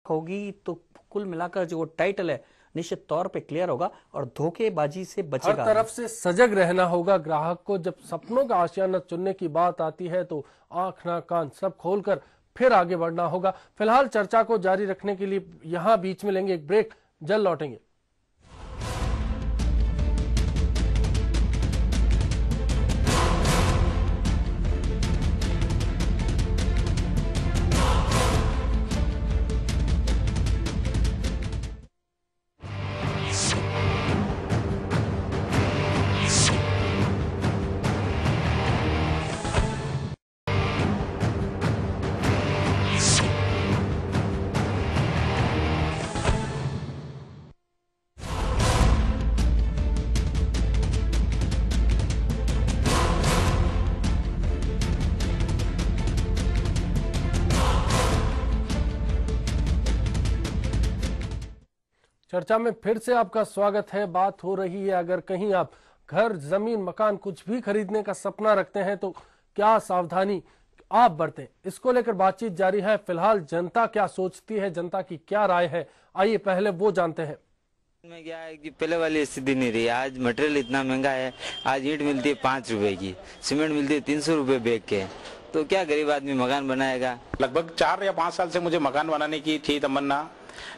होगी तो कुल मिलाकर जो टाइटल है निश्चित तौर पे क्लियर होगा और धोखेबाजी से बचेगा। हर तरफ से सजग रहना होगा ग्राहक को। जब सपनों का आशियाना चुनने की बात आती है तो आंख ना कान सब खोलकर फिर आगे बढ़ना होगा। फिलहाल चर्चा को जारी रखने के लिए यहां बीच में लेंगे एक ब्रेक, जल्द लौटेंगे। चर्चा में फिर से आपका स्वागत है। बात हो रही है, अगर कहीं आप घर, जमीन, मकान कुछ भी खरीदने का सपना रखते हैं तो क्या सावधानी आप बरतें, इसको लेकर बातचीत जारी है। फिलहाल जनता क्या सोचती है, जनता की क्या राय है, आइए पहले वो जानते हैं। में क्या है कि पहले वाली स्थिति नहीं रही। आज मटेरियल इतना महंगा है। आज ईंट मिलती है 5 रुपए की, सीमेंट मिलती है 300 रुपए बैग के, तो क्या गरीब आदमी मकान बनाएगा। लगभग 4 या 5 साल से मुझे मकान बनाने की थी तमन्ना,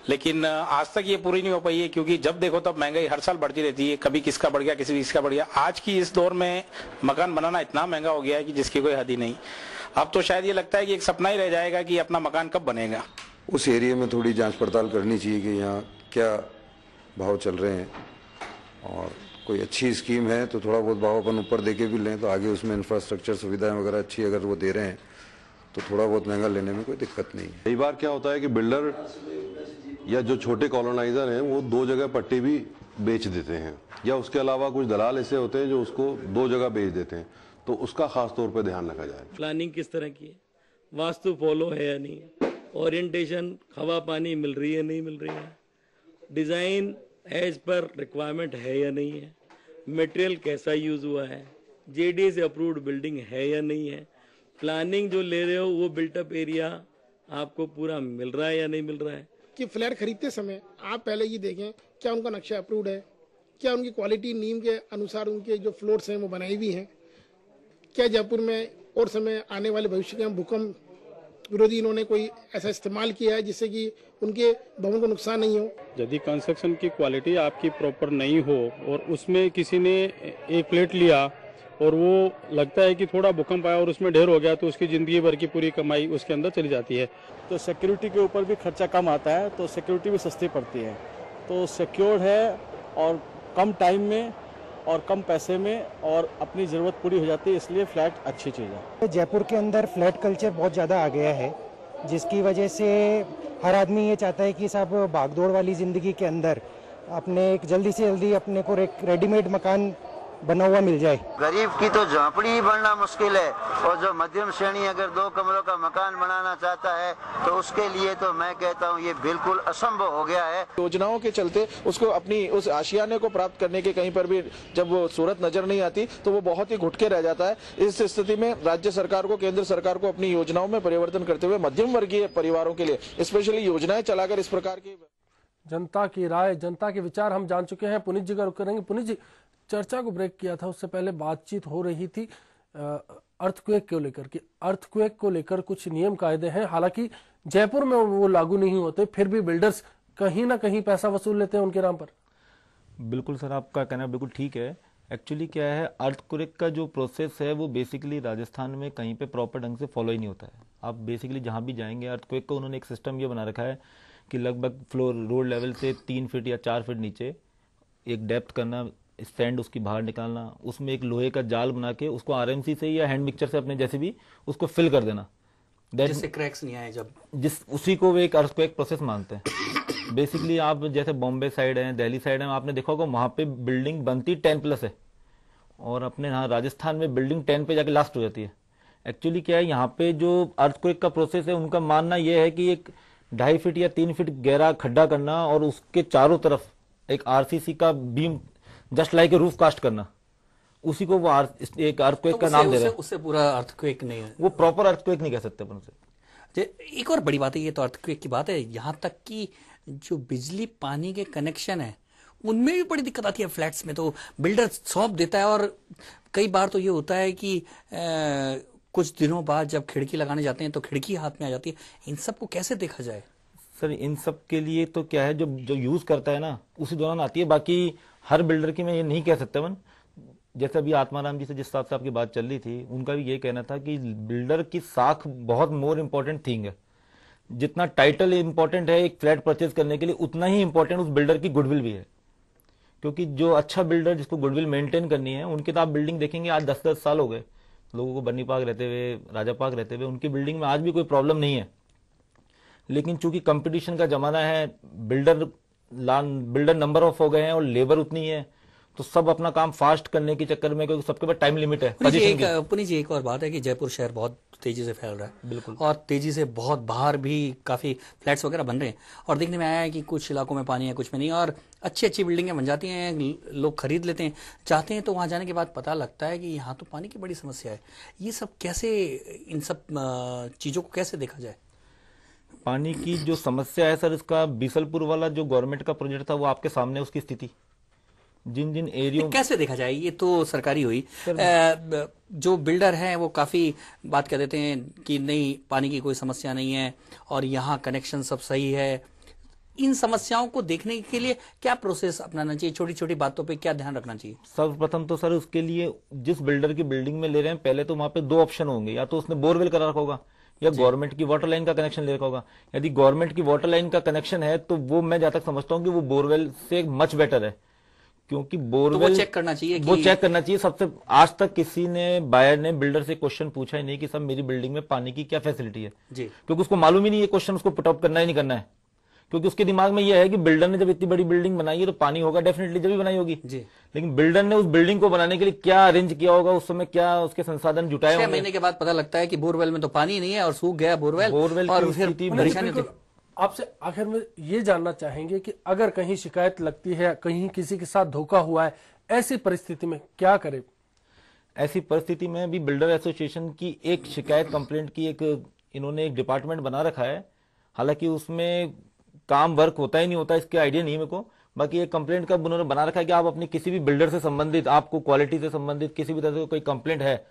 लेकिन आज तक ये पूरी नहीं हो पाई है, क्योंकि जब देखो तब महंगाई हर साल बढ़ती रहती है। कभी किसका बढ़ गया, किसका बढ़ गया। आज की इस दौर में मकान बनाना इतना महंगा हो गया है कि जिसकी कोई हद ही नहीं। अब तो शायद ये लगता है कि एक सपना ही रह जाएगा कि अपना मकान कब बनेगा। उस एरिया में थोड़ी जांच पड़ताल करनी चाहिए कि यहाँ क्या भाव चल रहे हैं, और कोई अच्छी स्कीम है तो थोड़ा बहुत भाव अपन ऊपर देके भी लें तो आगे उसमें इंफ्रास्ट्रक्चर सुविधाएं वगैरह अच्छी अगर वो दे रहे हैं तो थोड़ा बहुत महंगा लेने में कोई दिक्कत नहीं है। कई बार क्या होता है कि बिल्डर या जो छोटे कॉलोनाइजर हैं वो 2 जगह पट्टी भी बेच देते हैं, या उसके अलावा कुछ दलाल ऐसे होते हैं जो उसको 2 जगह बेच देते हैं, तो उसका खास तौर पे ध्यान रखा जाए। प्लानिंग किस तरह की है, वास्तु फॉलो है या नहीं, ओरिएंटेशन हवा पानी मिल रही है नहीं मिल रही है, डिजाइन एज पर रिक्वायरमेंट है या नहीं है, मटेरियल कैसा यूज हुआ है, जेडी से अप्रूव्ड बिल्डिंग है या नहीं है, प्लानिंग जो ले रहे हो वो बिल्टअप एरिया आपको पूरा मिल रहा है या नहीं मिल रहा है। कि फ्लैट खरीदते समय आप पहले ये देखें क्या उनका नक्शा अप्रूव्ड है, क्या उनकी क्वालिटी नीम के अनुसार उनके जो फ्लोर्स हैं वो बनाई हुई हैं, क्या जयपुर में और समय आने वाले भविष्य के भूकंप विरोधी इन्होंने कोई ऐसा इस्तेमाल किया है जिससे कि उनके भवन को नुकसान नहीं हो। यदि कंस्ट्रक्शन की क्वालिटी आपकी प्रॉपर नहीं हो और उसमें किसी ने एक फ्लैट लिया और वो लगता है कि थोड़ा भूकंप आया और उसमें ढेर हो गया, तो उसकी जिंदगी भर की पूरी कमाई उसके अंदर चली जाती है। तो सिक्योरिटी के ऊपर भी खर्चा कम आता है, तो सिक्योरिटी भी सस्ती पड़ती है। तो सिक्योर्ड है और कम टाइम में और कम पैसे में और अपनी ज़रूरत पूरी हो जाती है, इसलिए फ्लैट अच्छी चीज़ है। जयपुर के अंदर फ्लैट कल्चर बहुत ज़्यादा आ गया है, जिसकी वजह से हर आदमी ये चाहता है कि सब भागदौड़ वाली ज़िंदगी के अंदर अपने एक जल्दी से जल्दी अपने को एक रेडीमेड मकान बना हुआ मिल जाए। गरीब की तो झोंपड़ी ही बनना मुश्किल है, और जो मध्यम श्रेणी अगर 2 कमरों का मकान बनाना चाहता है तो उसके लिए तो मैं कहता हूँ ये बिल्कुल असंभव हो गया है। योजनाओं के चलते उसको अपनी उस आशियाने को प्राप्त करने के कहीं पर भी जब वो सूरत नजर नहीं आती तो वो बहुत ही घुटके रह जाता है। इस स्थिति में राज्य सरकार को, केंद्र सरकार को अपनी योजनाओं में परिवर्तन करते हुए मध्यम वर्गीय परिवारों के लिए स्पेशली योजनाएं चलाकर इस प्रकार की। जनता की राय, जनता के विचार हम जान चुके हैं। पुनीत जी का रुख करेंगे। पुनीत जी, चर्चा को ब्रेक किया था, उससे पहले बातचीत हो रही थी अर्थक्वेक को लेकर कि अर्थक्वेक को लेकर कुछ नियम कायदे हैं, हालांकि जयपुर में वो लागू नहीं होते, फिर भी बिल्डर्स कहीं ना कहीं पैसा वसूल लेते हैं उनके नाम पर। बिल्कुल सर, आपका कहना बिल्कुल ठीक है। एक्चुअली क्या है, अर्थक्वेक का जो प्रोसेस है वो बेसिकली राजस्थान में कहीं पे प्रॉपर ढंग से फॉलो ही नहीं होता है। आप बेसिकली जहाँ भी जाएंगे अर्थक्वेक का उन्होंने एक सिस्टम ये बना रखा है कि लगभग फ्लोर रोड लेवल से 3 फीट या 4 फीट नीचे एक डेप्थ करना, स्टैंड उसकी बाहर निकालना, उसमें एक लोहे का जाल बना के उसको आरएमसी से या हैंड मिक्सचर से अपने जैसे भी उसको फिल कर देना, जिससे क्रैक्स नहीं आए। जब उसी को वो एक अर्थक्वेक प्रोसेस मानते हैं। बेसिकली आप जैसे बॉम्बे साइड है, दिल्ली साइड है, आपने देखा होगा वहां पे बिल्डिंग बनती 10+ है और अपने यहाँ राजस्थान में बिल्डिंग 10 पे जाके लास्ट हो जाती है। एक्चुअली क्या है, यहाँ पे जो अर्थक्वेक का प्रोसेस है उनका मानना यह है कि एक 2.5 फीट या 3 फीट गहरा खड्डा करना और उसके चारों तरफ एक आरसीसी का beam just like a roof cast करना, उसी को वो एक अर्थक्वेक का नाम दे रहे हैं। उससे पूरा अर्थक्वेक नहीं है, वो प्रॉपर अर्थक्वेक नहीं कह सकते अपन उसे। एक और बड़ी बात है, ये तो अर्थक्वेक की बात है, यहाँ तक कि जो बिजली पानी के कनेक्शन है उनमें भी बड़ी दिक्कत आती है। फ्लैट्स में तो बिल्डर सौंप देता है और कई बार तो ये होता है कि कुछ दिनों बाद जब खिड़की लगाने जाते हैं तो खिड़की हाथ में आ जाती है। इन सब को कैसे देखा जाए? सर इन सब के लिए तो क्या है, जो यूज करता है ना उसी दौरान आती है। बाकी हर बिल्डर की मैं ये नहीं कह सकता मन, जैसे अभी आत्माराम जी से जिस हिसाब से आपकी बात चल रही थी उनका भी ये कहना था कि बिल्डर की साख बहुत मोर इम्पोर्टेंट थिंग है। जितना टाइटल इम्पोर्टेंट है एक फ्लैट परचेज करने के लिए, उतना ही इम्पोर्टेंट उस बिल्डर की गुडविल भी है। क्योंकि जो अच्छा बिल्डर जिसको गुडविल मेंटेन करनी है, उनकी तो आप बिल्डिंग देखेंगे आज 10-10 साल हो गए लोगों को बन्नी पार्क रहते हुए, राजा पार्क रहते हुए, उनकी बिल्डिंग में आज भी कोई प्रॉब्लम नहीं है। लेकिन चूंकि कंपटीशन का जमाना है, बिल्डर नंबर ऑफ हो गए हैं और लेबर उतनी है, तो सब अपना काम फास्ट करने के चक्कर में, क्योंकि सबके पास टाइम लिमिट है। पुनीत जी एक और बात है कि जयपुर शहर बहुत तेजी से फैल रहा है, बिल्कुल, और तेजी से बहुत बाहर भी काफी फ्लैट्स वगैरह बन रहे हैं और देखने में आया है कि कुछ इलाकों में पानी है, कुछ में नहीं, और अच्छी अच्छी बिल्डिंगें बन जाती हैं, लोग खरीद लेते हैं, चाहते हैं, तो वहां जाने के बाद पता लगता है कि यहाँ तो पानी की बड़ी समस्या है। ये सब कैसे, इन सब चीजों को कैसे देखा जाए? पानी की जो समस्या है सर, इसका बीसलपुर वाला जो गवर्नमेंट का प्रोजेक्ट था वो आपके सामने, उसकी स्थिति जिन जिन एरियो कैसे देखा जाए, ये तो सरकारी हुई। जो बिल्डर हैं वो काफी बात कर देते हैं कि नहीं पानी की कोई समस्या नहीं है और यहाँ कनेक्शन सब सही है। इन समस्याओं को देखने के लिए क्या प्रोसेस अपनाना चाहिए? छोटी छोटी बातों पे क्या ध्यान रखना चाहिए? सर्वप्रथम तो सर उसके लिए जिस बिल्डर की बिल्डिंग में ले रहे हैं, पहले तो वहां पे 2 ऑप्शन होंगे, या तो उसने बोरवेल करा रखा होगा या गवर्नमेंट की वाटर लाइन का कनेक्शन ले रखा होगा। यदि गवर्नमेंट की वाटर लाइन का कनेक्शन है तो वो मैं जहां तक समझता हूँ कि वो बोरवेल से मच बेटर है, क्योंकि बोरवेल तो वो चेक करना चाहिए वो चेक करना चाहिए। सबसे आज तक किसी ने, बायर ने बिल्डर से क्वेश्चन पूछा ही नहीं कि सब मेरी बिल्डिंग में पानी की क्या फैसिलिटी है जी, क्योंकि उसको मालूम ही नहीं ये क्वेश्चन उसको पुट अप करना ही नहीं करना है, क्योंकि उसके दिमाग में यह है कि बिल्डर ने जब इतनी बड़ी बिल्डिंग बनाई है तो पानी होगा डेफिनेटली, जब भी बनाई होगी जी। लेकिन बिल्डर ने उस बिल्डिंग को बनाने के लिए क्या अरेंज किया होगा, उस समय क्या उसके संसाधन जुटाए होंगे। 6 महीने के बाद पता लगता है कि बोरवेल में तो पानी नहीं है और सूख गया बोरवेल और फिर परेशानी होती है। आपसे आखिर में ये जानना चाहेंगे कि अगर कहीं शिकायत लगती है, कहीं किसी के साथ धोखा हुआ है, ऐसी परिस्थिति में क्या करें? ऐसी परिस्थिति में भी बिल्डर एसोसिएशन की एक शिकायत कंप्लेंट की इन्होंने एक डिपार्टमेंट बना रखा है। हालांकि उसमें काम वर्क होता ही नहीं होता, इसके आइडिया नहीं मेरे को। बाकी एक कंप्लेंट का उन्होंने बना रखा है कि आप अपनी किसी भी बिल्डर से संबंधित, आपको क्वालिटी से संबंधित किसी भी तरह से कोई कंप्लेंट है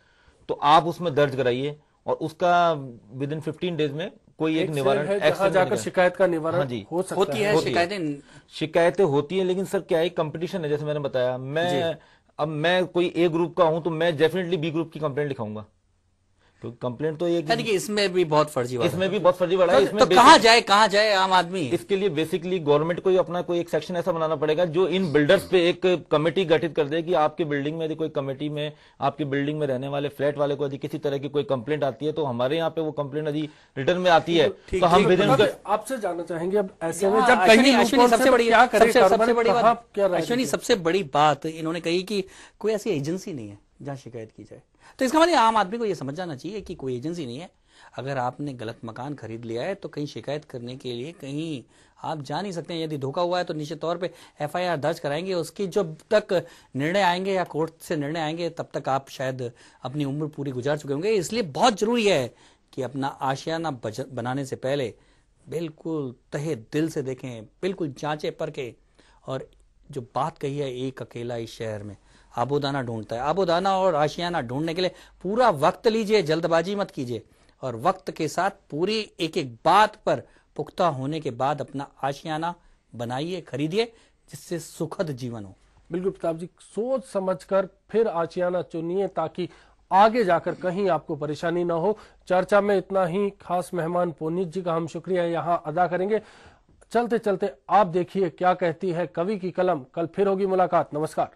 तो आप उसमें दर्ज कराइए और उसका विद इन 15 डेज में कोई एक निवारण एक्शन जाकर शिकायत का निवारण हो सकता होती है। शिकायतें होती है, लेकिन सर क्या है, कंपटीशन है, जैसे मैंने बताया। मैं कोई ए ग्रुप का हूं तो मैं डेफिनेटली बी ग्रुप की कंप्लेंट लिखाऊंगा, क्योंकि कंप्लेंट तो एक, यानी कि इसमें भी बहुत फर्जीवाड़ा है। इसमें तो कहाँ जाए आम आदमी? इसके लिए बेसिकली गवर्नमेंट को अपना कोई एक सेक्शन ऐसा बनाना पड़ेगा जो इन बिल्डर्स पे एक कमेटी गठित कर दे कि आपकी बिल्डिंग में यदि कोई कमेटी में, आपकी बिल्डिंग में रहने वाले फ्लैट वाले को यदि किसी तरह की कोई कंप्लेंट आती है तो हमारे यहाँ पे वो कंप्लेंट यदि रिटर्न में आती है तो हम आपसे जानना चाहेंगे अब ऐसे में जब कहीं सबसे बड़ी बात इन्होंने कही कि कोई ऐसी एजेंसी नहीं है जहां शिकायत की जाए, तो इसका मतलब आम आदमी को यह समझ जाना चाहिए कि कोई एजेंसी नहीं है। अगर आपने गलत मकान खरीद लिया है तो कहीं शिकायत करने के लिए कहीं आप जा नहीं सकते हैं। यदि धोखा हुआ है तो निश्चित तौर पे FIR दर्ज कराएंगे। उसकी जब तक निर्णय आएंगे या कोर्ट से निर्णय आएंगे तब तक आप शायद अपनी उम्र पूरी गुजार चुके होंगे। इसलिए बहुत जरूरी है कि अपना आशियाना बनाने से पहले बिल्कुल तहे दिल से देखें, बिल्कुल जांचे परखें। और जो बात कही है, एक अकेला इस शहर में आबोदाना ढूंढता है, आबोदाना और आशियाना ढूंढने के लिए पूरा वक्त लीजिए, जल्दबाजी मत कीजिए और वक्त के साथ पूरी एक एक बात पर पुख्ता होने के बाद अपना आशियाना बनाइए, खरीदिए, जिससे सुखद जीवन हो। बिल्कुल प्रताप जी, सोच समझकर फिर आशियाना चुनिए ताकि आगे जाकर कहीं आपको परेशानी ना हो। चर्चा में इतना ही। खास मेहमान पुनीत जी का हम शुक्रिया यहाँ अदा करेंगे। चलते चलते आप देखिए क्या कहती है कवि की कलम। कल फिर होगी मुलाकात। नमस्कार।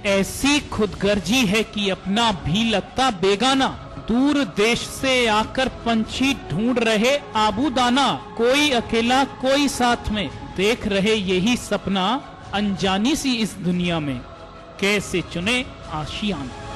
ऐसी खुदगर्जी है कि अपना भी लगता बेगाना, दूर देश से आकर पंछी ढूंढ रहे आबूदाना, कोई अकेला कोई साथ में, देख रहे यही सपना, अनजानी सी इस दुनिया में, कैसे चुने आशियाना।